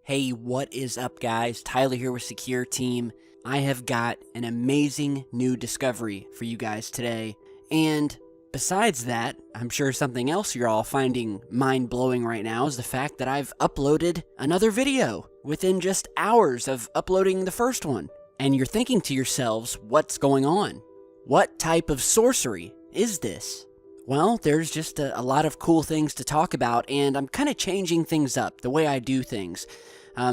Hey, what is up, guys? Tyler here with Secure Team. I have got an amazing new discovery for you guys today. And besides that, I'm sure something else you're all finding mind-blowing right now is the fact that I've uploaded another video within just hours of uploading the first one. And you're thinking to yourselves, what's going on? What type of sorcery is this? Well, there's just a lot of cool things to talk about, and I'm kind of changing things up, the way I do things.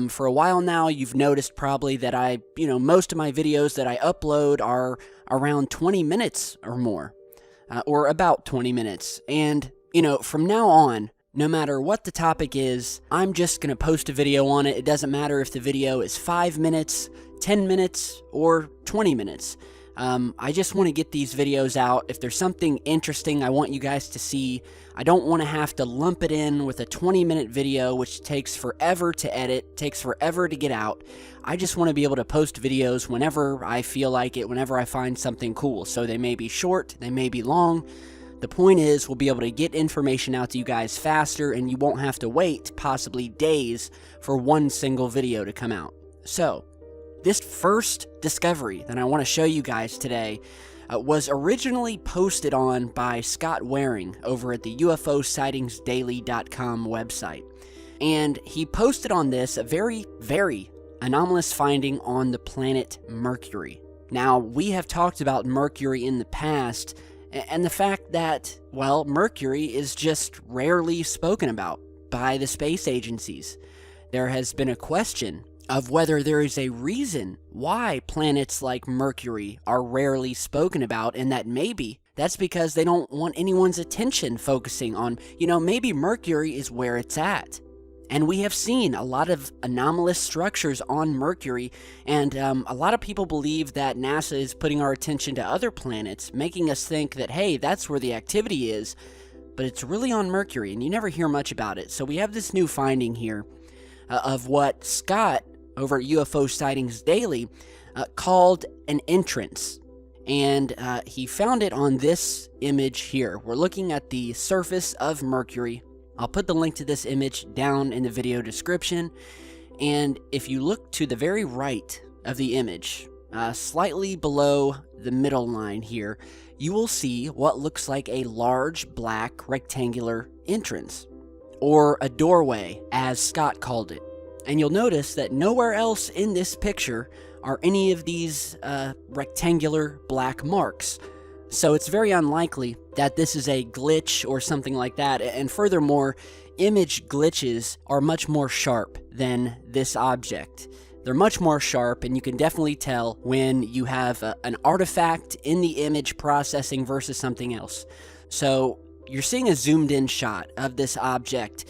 For a while now, you've noticed probably that most of my videos that I upload are around 20 minutes or more, or about 20 minutes. And, from now on, no matter what the topic is, I'm just going to post a video on it. It doesn't matter if the video is 5 minutes, 10 minutes, or 20 minutes. I just want to get these videos out. If there's something interesting I want you guys to see, I don't want to have to lump it in with a 20-minute video, which takes forever to edit, takes forever to get out. I just want to be able to post videos whenever I feel like it, whenever I find something cool. So they may be short, they may be long. The point is, we'll be able to get information out to you guys faster, and you won't have to wait possibly days for one single video to come out. So this first discovery that I want to show you guys today was originally posted on by Scott Waring over at the UFOsightingsdaily.com website. And he posted on this a very, very anomalous finding on the planet Mercury. Now, we have talked about Mercury in the past, and the fact that, well, Mercury is just rarely spoken about by the space agencies. There has been a question of whether there is a reason why planets like Mercury are rarely spoken about, and that maybe that's because they don't want anyone's attention focusing on, maybe Mercury is where it's at. And we have seen a lot of anomalous structures on Mercury, and a lot of people believe that NASA is putting our attention to other planets, making us think that, hey, that's where the activity is, but it's really on Mercury, and you never hear much about it. So we have this new finding here of what Scott over at UFO Sightings Daily called an entrance. And he found it on this image here. We're looking at the surface of Mercury. I'll put the link to this image down in the video description. And if you look to the very right of the image, slightly below the middle line here, you will see what looks like a large black rectangular entrance, or a doorway, as Scott called it. And you'll notice that nowhere else in this picture are any of these rectangular black marks. So it's very unlikely that this is a glitch or something like that. And furthermore, image glitches are much more sharp than this object. They're much more sharp, and you can definitely tell when you have an artifact in the image processing versus something else. So you're seeing a zoomed in shot of this object.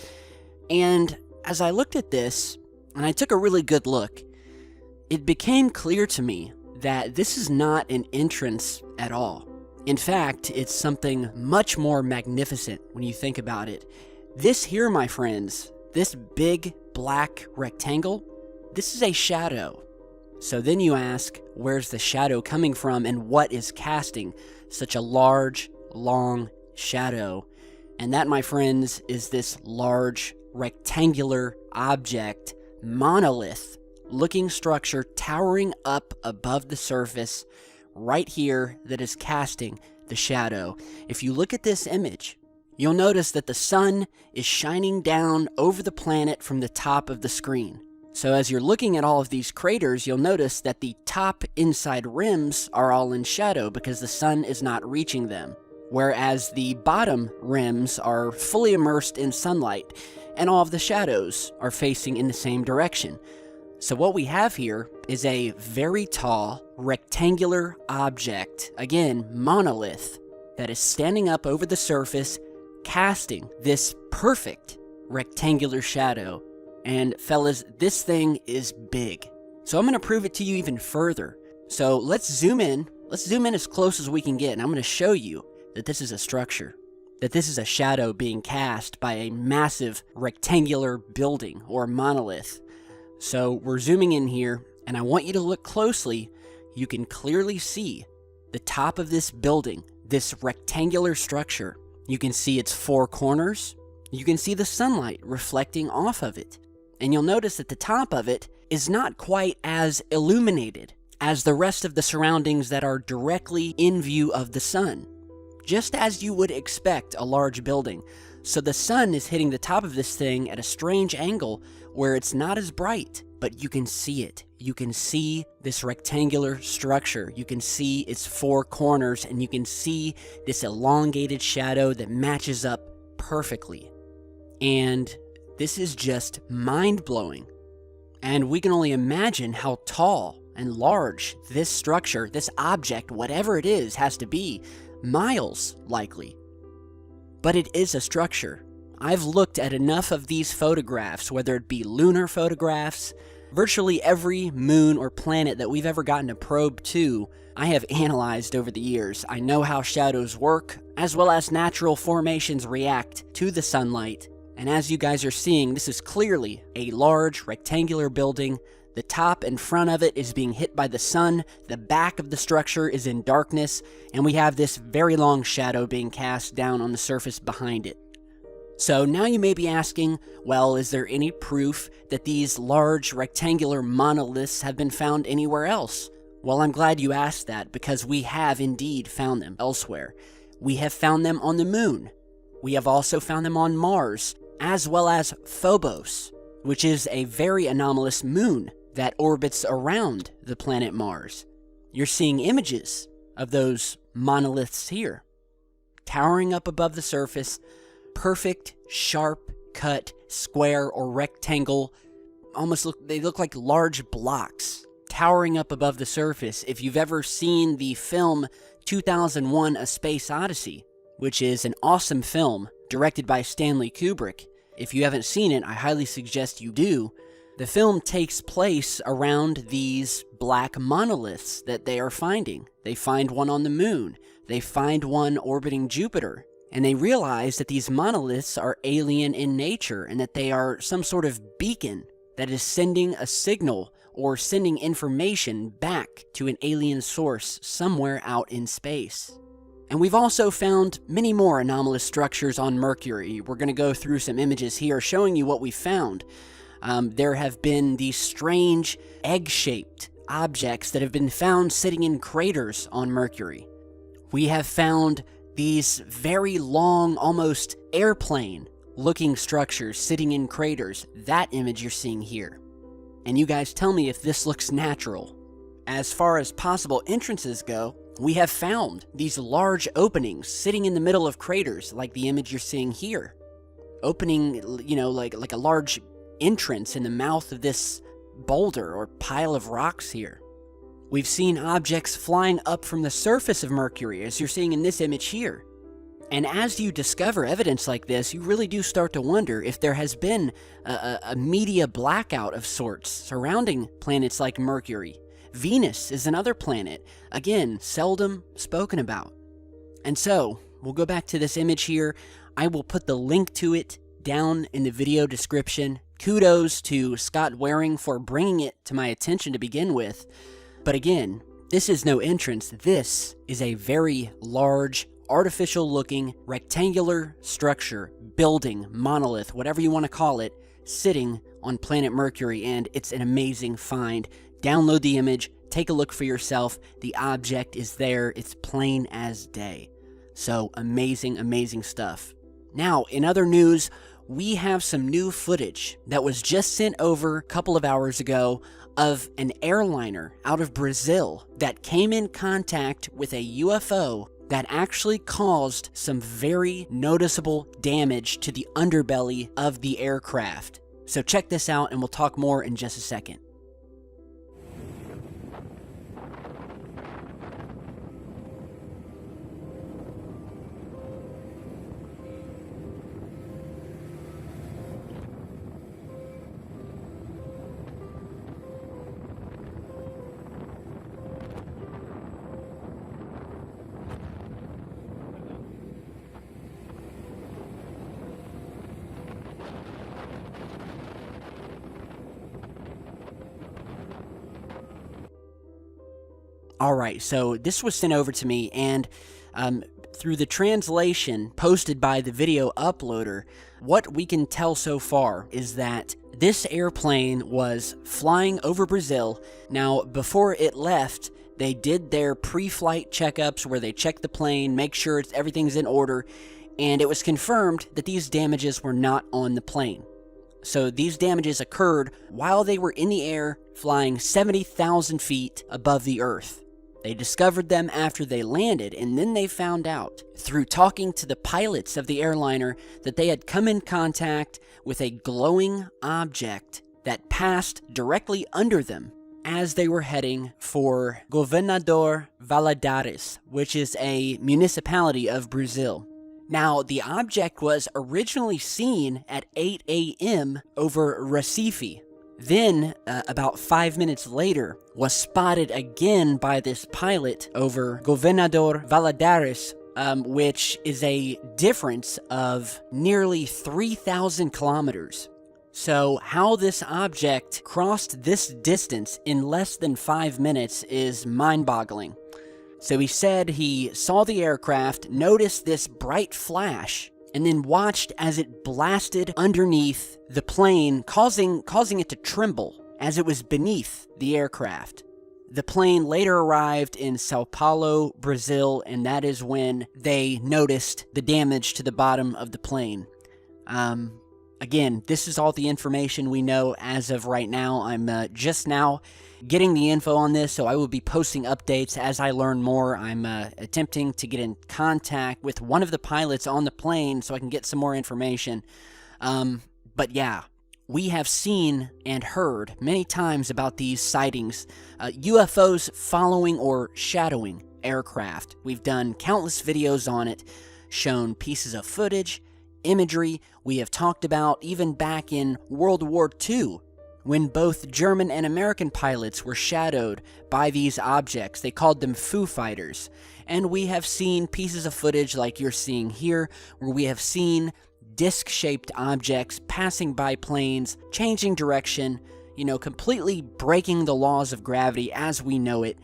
And as I looked at this, and I took a really good look, it became clear to me that this is not an entrance at all. In fact, it's something much more magnificent when you think about it. This here, my friends, this big black rectangle, this is a shadow. So then you ask, where's the shadow coming from, and what is casting such a large, long shadow? And that, my friends, is this large rectangular object, monolith looking structure towering up above the surface right here that is casting the shadow. If you look at this image, you'll notice that the sun is shining down over the planet from the top of the screen. So as you're looking at all of these craters, you'll notice that the top inside rims are all in shadow because the sun is not reaching them, whereas the bottom rims are fully immersed in sunlight, and all of the shadows are facing in the same direction. So what we have here is a very tall, rectangular object, again, monolith, that is standing up over the surface, casting this perfect rectangular shadow. And fellas, this thing is big. So I'm going to prove it to you even further. So let's zoom in. Let's zoom in as close as we can get, and I'm going to show you that this is a structure, that this is a shadow being cast by a massive rectangular building or monolith. So we're zooming in here, and I want you to look closely. You can clearly see the top of this building, this rectangular structure. You can see its four corners. You can see the sunlight reflecting off of it. And you'll notice that the top of it is not quite as illuminated as the rest of the surroundings that are directly in view of the sun, just as you would expect a large building. So the sun is hitting the top of this thing at a strange angle where it's not as bright, but you can see it. You can see this rectangular structure. You can see its four corners, and you can see this elongated shadow that matches up perfectly. And this is just mind-blowing. And we can only imagine how tall and large this structure, this object, whatever it is, has to be. Miles, likely. But it is a structure. I've looked at enough of these photographs, whether it be lunar photographs, virtually every moon or planet that we've ever gotten a probe to, I have analyzed over the years. I know how shadows work, as well as natural formations react to the sunlight. And as you guys are seeing, this is clearly a large rectangular building. The top and front of it is being hit by the sun, the back of the structure is in darkness, and we have this very long shadow being cast down on the surface behind it. So now you may be asking, well, is there any proof that these large rectangular monoliths have been found anywhere else? Well, I'm glad you asked that, because we have indeed found them elsewhere. We have found them on the moon. We have also found them on Mars, as well as Phobos, which is a very anomalous moon that orbits around the planet Mars. You're seeing images of those monoliths here, towering up above the surface, perfect, sharp cut square or rectangle, they look like large blocks towering up above the surface. If you've ever seen the film 2001: A Space Odyssey, which is an awesome film directed by Stanley Kubrick, if you haven't seen it, I highly suggest you do. The film takes place around these black monoliths that they are finding. They find one on the moon. They find one orbiting Jupiter. And they realize that these monoliths are alien in nature and that they are some sort of beacon that is sending a signal or sending information back to an alien source somewhere out in space. And we've also found many more anomalous structures on Mercury. We're going to go through some images here showing you what we found. There have been these strange egg-shaped objects that have been found sitting in craters on Mercury. We have found these very long, almost airplane-looking structures sitting in craters. That image you're seeing here. And you guys tell me if this looks natural. As far as possible entrances go, we have found these large openings sitting in the middle of craters, like the image you're seeing here. Opening, like a large entrance in the mouth of this boulder or pile of rocks here. We've seen objects flying up from the surface of Mercury, as you're seeing in this image here. And as you discover evidence like this, you really do start to wonder if there has been a media blackout of sorts surrounding planets like Mercury. Venus is another planet, again, seldom spoken about. And so, we'll go back to this image here. I will put the link to it down in the video description. Kudos to Scott Waring for bringing it to my attention to begin with. But again, this is no entrance. This is a very large, artificial-looking, rectangular structure, building, monolith, whatever you want to call it, sitting on planet Mercury, and it's an amazing find. Download the image, take a look for yourself. The object is there. It's plain as day. So amazing, amazing stuff. Now, in other news, we have some new footage that was just sent over a couple of hours ago of an airliner out of Brazil that came in contact with a UFO that actually caused some very noticeable damage to the underbelly of the aircraft. So check this out and we'll talk more in just a second. Alright, so this was sent over to me, and through the translation posted by the video uploader, what we can tell so far is that this airplane was flying over Brazil. Now, before it left, they did their pre-flight checkups where they check the plane, make sure everything's in order, and it was confirmed that these damages were not on the plane. So these damages occurred while they were in the air, flying 70,000 feet above the Earth. They discovered them after they landed, and then they found out, through talking to the pilots of the airliner, that they had come in contact with a glowing object that passed directly under them as they were heading for Governador Valadares, which is a municipality of Brazil. Now, the object was originally seen at 8 a.m. over Recife. Then, about 5 minutes later, was spotted again by this pilot over Governador Valadares, which is a difference of nearly 3,000 kilometers. So how this object crossed this distance in less than 5 minutes is mind-boggling. So he said he saw the aircraft, noticed this bright flash, and then watched as it blasted underneath the plane, causing it to tremble as it was beneath the aircraft. The plane later arrived in Sao Paulo, Brazil, and that is when they noticed the damage to the bottom of the plane. Again, this is all the information we know as of right now. I'm just now getting the info on this, so I will be posting updates as I learn more. I'm attempting to get in contact with one of the pilots on the plane so I can get some more information. But yeah, we have seen and heard many times about these sightings, UFOs following or shadowing aircraft. We've done countless videos on it, shown pieces of footage, imagery. We have talked about even back in World War II, when both German and American pilots were shadowed by these objects. They called them Foo Fighters. And we have seen pieces of footage like you're seeing here, where we have seen disc-shaped objects passing by planes, changing direction, completely breaking the laws of gravity as we know it.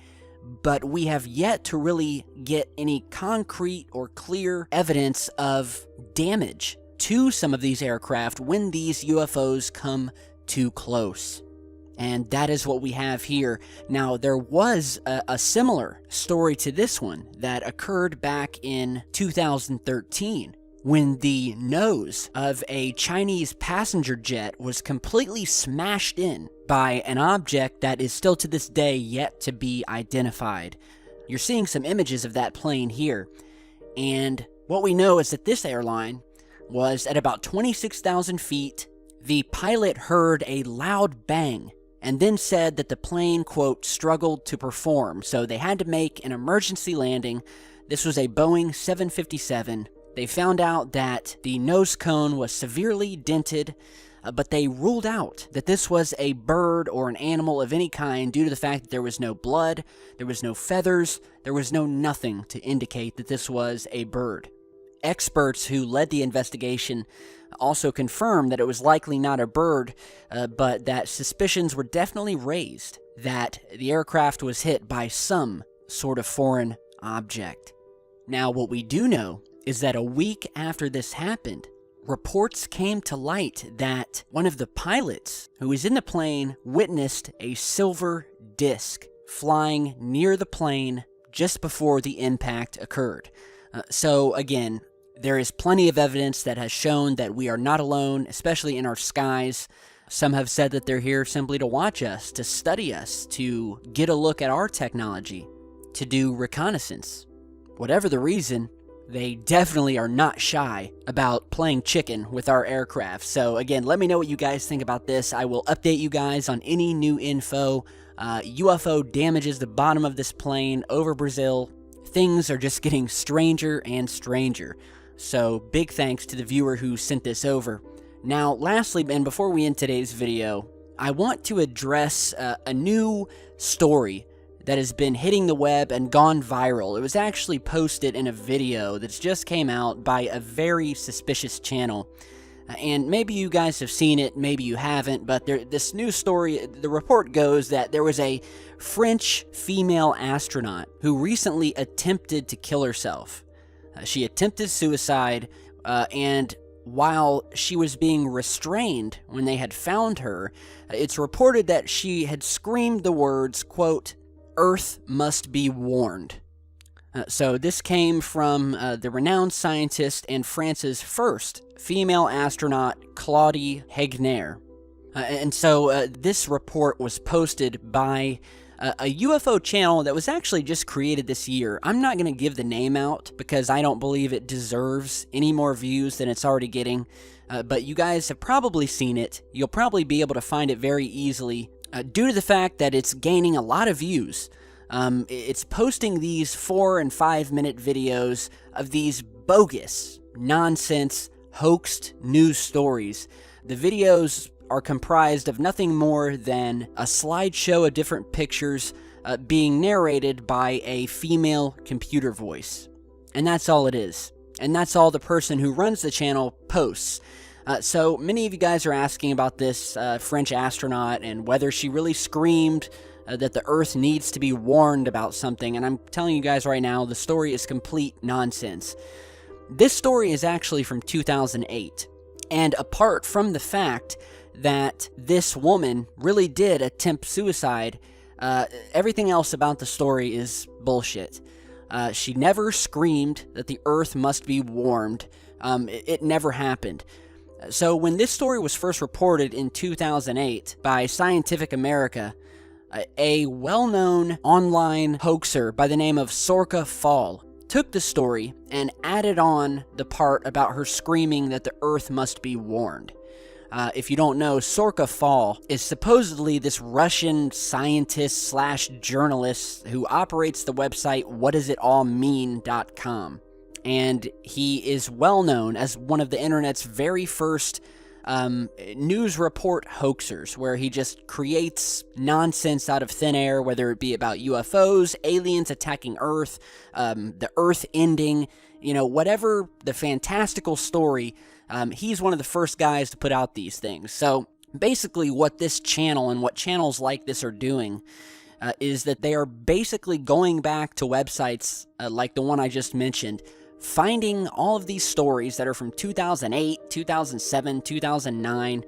But we have yet to really get any concrete or clear evidence of damage to some of these aircraft when these UFOs come too close. And that is what we have here. Now, there was a similar story to this one that occurred back in 2013 when the nose of a Chinese passenger jet was completely smashed in by an object that is still to this day yet to be identified. You're seeing some images of that plane here. And what we know is that this airline was at about 26,000 feet. The pilot heard a loud bang and then said that the plane, quote, struggled to perform. So they had to make an emergency landing. This was a Boeing 757. They found out that the nose cone was severely dented, but they ruled out that this was a bird or an animal of any kind due to the fact that there was no blood, there was no feathers, there was no nothing to indicate that this was a bird. Experts who led the investigation also confirmed that it was likely not a bird, but that suspicions were definitely raised that the aircraft was hit by some sort of foreign object. Now, what we do know is that a week after this happened, reports came to light that one of the pilots who was in the plane witnessed a silver disc flying near the plane just before the impact occurred. So again, there is plenty of evidence that has shown that we are not alone, especially in our skies. Some have said that they're here simply to watch us, to study us, to get a look at our technology, to do reconnaissance. Whatever the reason, they definitely are not shy about playing chicken with our aircraft. So again, let me know what you guys think about this. I will update you guys on any new info. UFO damages the bottom of this plane over Brazil. Things are just getting stranger and stranger. So big thanks to the viewer who sent this over. Now, lastly, and before we end today's video, I want to address a new story that has been hitting the web and gone viral. It was actually posted in a video that's just came out by a very suspicious channel. And maybe you guys have seen it, maybe you haven't, but this new story, the report goes that there was a French female astronaut who recently attempted to kill herself. She attempted suicide, and while she was being restrained when they had found her, it's reported that she had screamed the words, quote, "Earth must be warned." So this came from the renowned scientist and France's first female astronaut, Claudie Hegner. And so this report was posted by a UFO channel that was actually just created this year. I'm not going to give the name out because I don't believe it deserves any more views than it's already getting. But you guys have probably seen it. You'll probably be able to find it very easily due to the fact that it's gaining a lot of views. It's posting these 4 and 5 minute videos of these bogus, nonsense, hoaxed news stories. The videos are comprised of nothing more than a slideshow of different pictures being narrated by a female computer voice. And that's all it is. And that's all the person who runs the channel posts. So many of you guys are asking about this French astronaut and whether she really screamed that the Earth needs to be warned about something. And I'm telling you guys right now, the story is complete nonsense. This story is actually from 2008. And apart from the fact that this woman really did attempt suicide, everything else about the story is bullshit. She never screamed that the Earth must be warmed. It never happened. So when this story was first reported in 2008 by Scientific America, a well-known online hoaxer by the name of Sorka Fall took the story and added on the part about her screaming that the Earth must be warned. If you don't know, Sorka Fall is supposedly this Russian scientist slash journalist who operates the website whatdoesitallmean.com. And he is well known as one of the internet's very first news report hoaxers, where he just creates nonsense out of thin air, whether it be about UFOs, aliens attacking Earth, the Earth ending, whatever the fantastical story. He's one of the first guys to put out these things. So basically what this channel and what channels like this are doing is that they are basically going back to websites like the one I just mentioned, finding all of these stories that are from 2008, 2007, 2009,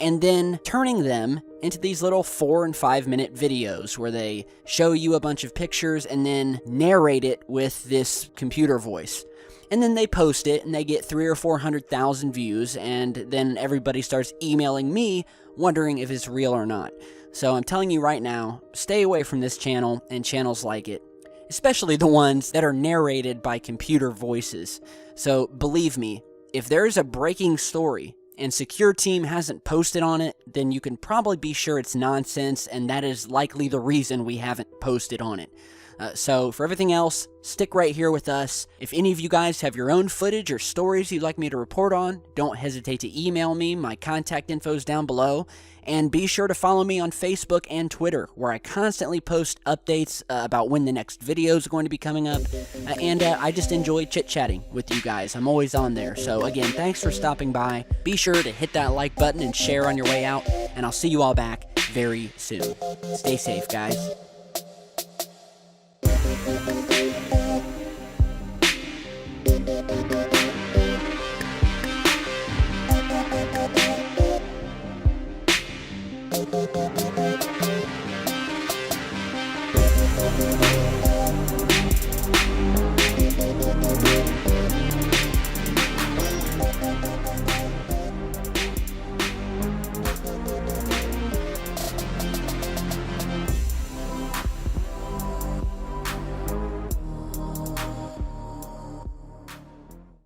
and then turning them into these little 4 and 5 minute videos where they show you a bunch of pictures and then narrate it with this computer voice. And then they post it and they get 300,000 or 400,000 views, and then everybody starts emailing me wondering if it's real or not. So I'm telling you right now, stay away from this channel and channels like it, especially the ones that are narrated by computer voices. So believe me, if there's a breaking story and Secure Team hasn't posted on it, then you can probably be sure it's nonsense, and that is likely the reason we haven't posted on it. So for everything else, stick right here with us. If any of you guys have your own footage or stories you'd like me to report on, don't hesitate to email me. My contact info is down below. And be sure to follow me on Facebook and Twitter, where I constantly post updates about when the next video is going to be coming up. And I just enjoy chit-chatting with you guys. I'm always on there. So again, thanks for stopping by. Be sure to hit that like button and share on your way out. And I'll see you all back very soon. Stay safe, guys.